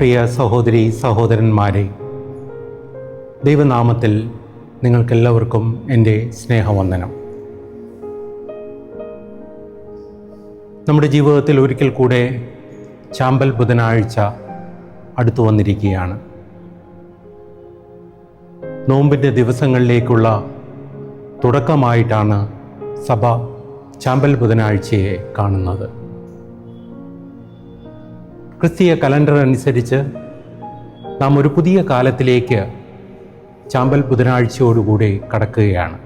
പ്രിയ സഹോദരി സഹോദരന്മാരെ, ദൈവനാമത്തിൽ നിങ്ങൾക്കെല്ലാവർക്കും എൻ്റെ സ്നേഹവന്ദനം. നമ്മുടെ ജീവിതത്തിൽ ഒരിക്കൽ കൂടെ ചാമ്പൽ ബുധനാഴ്ച അടുത്തു വന്നിരിക്കുകയാണ്. നോമ്പിൻ്റെ ദിവസങ്ങളിലേക്കുള്ള തുടക്കമായിട്ടാണ് സഭ ചാമ്പൽ ബുധനാഴ്ചയെ കാണുന്നത്. ക്രിസ്തീയ കലണ്ടർ അനുസരിച്ച് നാം ഒരു പുതിയ കാലത്തിലേക്ക് ചാമ്പൽ ബുധനാഴ്ചയോടുകൂടി കടക്കുകയാണ്.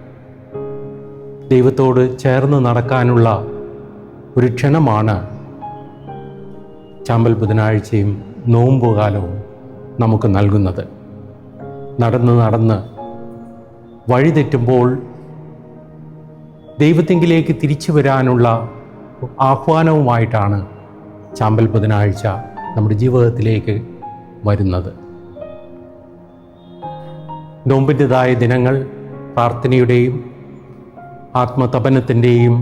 ദൈവത്തോട് ചേർന്ന് നടക്കാനുള്ള ഒരു ക്ഷണമാണ് ചാമ്പൽ ബുധനാഴ്ചയും നോമ്പുകാലവും നമുക്ക് നൽകുന്നത്. നടന്ന് വഴിതെറ്റുമ്പോൾ ദൈവത്തിങ്കിലേക്ക് തിരിച്ചു വരാനുള്ള ആഹ്വാനവുമായിട്ടാണ് ചാമ്പൽ ബുധനാഴ്ച നമ്മുടെ ജീവിതത്തിലേക്ക് വരുന്നത്. നോമ്പിൻ്റെതായ ദിനങ്ങൾ പ്രാർത്ഥനയുടെയും ആത്മതപനത്തിൻ്റെയും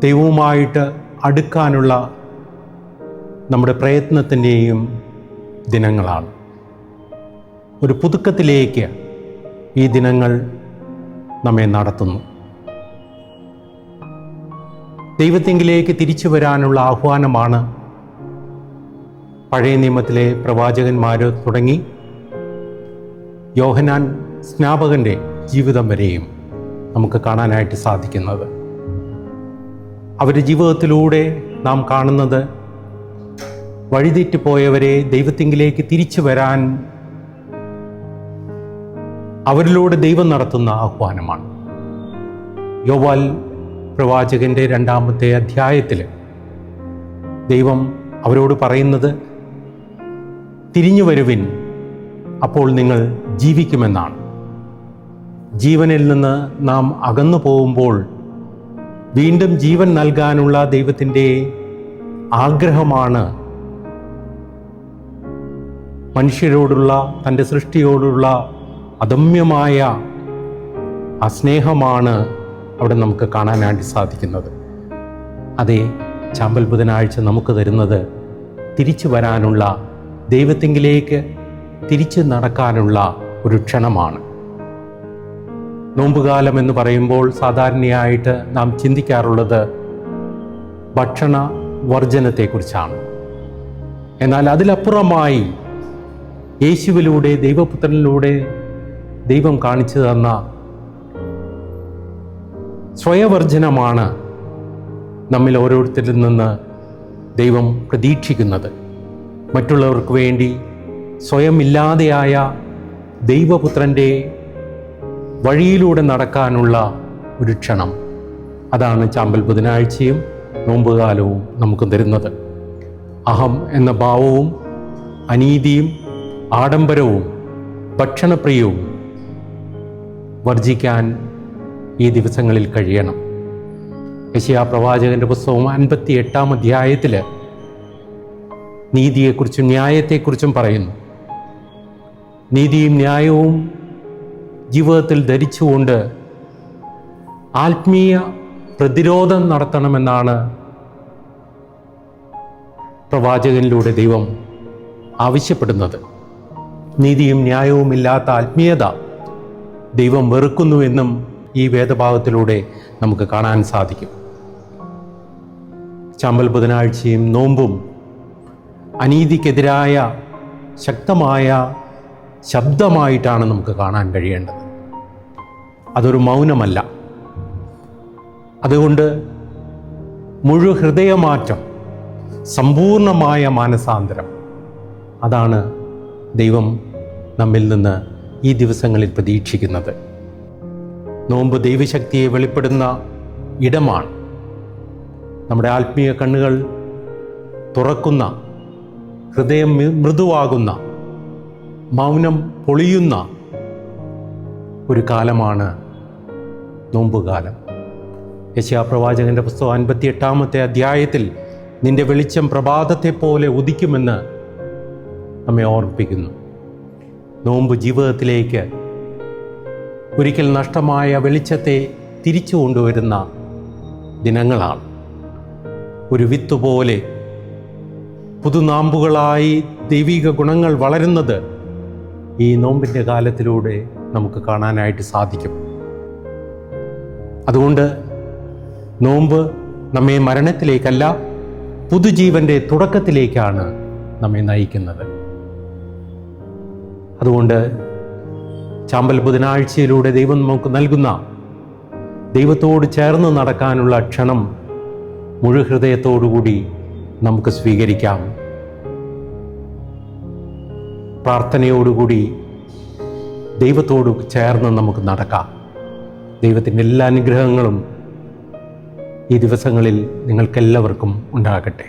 ദൈവവുമായിട്ട് അടുക്കാനുള്ള നമ്മുടെ പ്രയത്നത്തിൻ്റെയും ദിനങ്ങളാണ്. ഒരു പുതുക്കത്തിലേക്ക് ഈ ദിനങ്ങൾ നമ്മെ നടത്തുന്നു. ദൈവത്തിങ്കിലേക്ക് തിരിച്ചു വരാനുള്ള ആഹ്വാനമാണ് പഴയ നിയമത്തിലെ പ്രവാചകന്മാർ തുടങ്ങി യോഹന്നാൻ സ്നാപകൻ്റെ ജീവിതം വരെയും നമുക്ക് കാണാനായിട്ട് സാധിക്കുന്നത്. അവരുടെ ജീവിതത്തിലൂടെ നാം കാണുന്നത് വഴിതെറ്റിപ്പോയവരെ ദൈവത്തിങ്കിലേക്ക് തിരിച്ചു വരാൻ അവരിലൂടെ ദൈവം നടത്തുന്ന ആഹ്വാനമാണ്. യോവാൽ പ്രവാചകന്റെ 2-ാമത്തെ അധ്യായത്തിൽ ദൈവം അവരോട് പറയുന്നത്, തിരിഞ്ഞു വരുവിൻ, അപ്പോൾ നിങ്ങൾ ജീവിക്കുമെന്നാണ്. ജീവനിൽ നിന്ന് നാം അകന്നു പോകുമ്പോൾ വീണ്ടും ജീവൻ നൽകാനുള്ള ദൈവത്തിൻ്റെ ആഗ്രഹമാണ്, മനുഷ്യരോടുള്ള തൻ്റെ സൃഷ്ടിയോടുള്ള അദമ്യമായ ആ സ്നേഹമാണ് അവിടെ നമുക്ക് കാണാനായിട്ട് സാധിക്കുന്നത്. അതേ ചാമ്പൽ ബുധനാഴ്ച നമുക്ക് തരുന്നത് തിരിച്ചു വരാനുള്ള, ദൈവത്തിങ്കിലേക്ക് തിരിച്ചു നടക്കാനുള്ള ഒരു ക്ഷണമാണ്. നോമ്പുകാലം എന്ന് പറയുമ്പോൾ സാധാരണയായിട്ട് നാം ചിന്തിക്കാറുള്ളത് ഭക്ഷണ വർജനത്തെക്കുറിച്ചാണ്. എന്നാൽ അതിലപ്പുറമായി യേശുവിലൂടെ, ദൈവപുത്രനിലൂടെ ദൈവം കാണിച്ചു തന്ന സ്വയവർജനമാണ് നമ്മിൽ ഓരോരുത്തരിൽ നിന്ന് ദൈവം പ്രതീക്ഷിക്കുന്നത്. മറ്റുള്ളവർക്ക് വേണ്ടി സ്വയം ഇല്ലാതെയായ ദൈവപുത്രൻ്റെ വഴിയിലൂടെ നടക്കാനുള്ള ഒരു ക്ഷണം. അതാണ് ചാമ്പൽ ബുധനാഴ്ചയും നോമ്പുകാലവും നമുക്ക് തരുന്നത്. അഹം എന്ന ഭാവവും അനീതിയും ആഡംബരവും ഭക്ഷണപ്രിയവും വർജിക്കാൻ ഈ ദിവസങ്ങളിൽ കഴിയണം. യെശയ്യാ പ്രവാചകന്റെ പുസ്തകം 58-ാം അധ്യായത്തിൽ നീതിയെക്കുറിച്ചും ന്യായത്തെക്കുറിച്ചും പറയുന്നു. നീതിയും ന്യായവും ജീവിതത്തിൽ ധരിച്ചുകൊണ്ട് ആത്മീയ പ്രതിരോധം നടത്തണമെന്നാണ് പ്രവാചകനിലൂടെ ദൈവം ആവശ്യപ്പെടുന്നത്. നീതിയും ന്യായവും ഇല്ലാത്ത ആത്മീയത ദൈവം വെറുക്കുന്നുവെന്നും ഈ വേദഭാഗത്തിലൂടെ നമുക്ക് കാണാൻ സാധിക്കും. ചാമ്പൽ ബുധനാഴ്ചയും നോമ്പും അനീതിക്കെതിരായ ശക്തമായ ശബ്ദമായിട്ടാണ് നമുക്ക് കാണാൻ കഴിയേണ്ടത്. അതൊരു മൗനമല്ല. അതുകൊണ്ട് മുഴുഹൃദയമാറ്റം, സമ്പൂർണമായ മാനസാന്തരം, അതാണ് ദൈവം നമ്മിൽ നിന്ന് ഈ ദിവസങ്ങളിൽ പ്രതീക്ഷിക്കുന്നത്. നോമ്പ് ദൈവശക്തിയെ വെളിപ്പെടുന്ന ഇടമാണ്. നമ്മുടെ ആത്മീയ കണ്ണുകൾ തുറക്കുന്ന, ഹൃദയം മൃദുവാകുന്ന, മൗനം പൊളിയുന്ന ഒരു കാലമാണ് നോമ്പുകാലം. യെശയ്യാ പ്രവാചകന്റെ പുസ്തകം 58-ാമത്തെ അധ്യായത്തിൽ നിന്റെ വെളിച്ചം പ്രഭാതത്തെ പോലെ ഉദിക്കുമെന്ന് നമ്മെ ഓർമ്മിപ്പിക്കുന്നു. നോമ്പ് ജീവിതത്തിലേക്ക് ഒരിക്കൽ നഷ്ടമായ വെളിച്ചത്തെ തിരിച്ചു കൊണ്ടുവരുന്ന ദിനങ്ങളാണ്. ഒരു വിത്ത് പോലെ പുതുനാമ്പുകളായി ദൈവിക ഗുണങ്ങൾ വളരുന്നത് ഈ നോമ്പിൻ്റെ കാലത്തിലൂടെ നമുക്ക് കാണാനായിട്ട് സാധിക്കും. അതുകൊണ്ട് നോമ്പ് നമ്മെ മരണത്തിലേക്കല്ല, പുതുജീവൻ്റെ തുടക്കത്തിലേക്കാണ് നമ്മെ നയിക്കുന്നത്. അതുകൊണ്ട് ചാമ്പൽ ബുധനാഴ്ചയിലൂടെ ദൈവം നമുക്ക് നൽകുന്ന ദൈവത്തോട് ചേർന്ന് നടക്കാനുള്ള ക്ഷണം മുഴുഹൃദയത്തോടുകൂടി നമുക്ക് സ്വീകരിക്കാം. പ്രാർത്ഥനയോടുകൂടി ദൈവത്തോട് ചേർന്ന് നമുക്ക് നടക്കാം. ദൈവത്തിൻ്റെ എല്ലാ അനുഗ്രഹങ്ങളും ഈ ദിവസങ്ങളിൽ നിങ്ങൾക്കെല്ലാവർക്കും ഉണ്ടാകട്ടെ.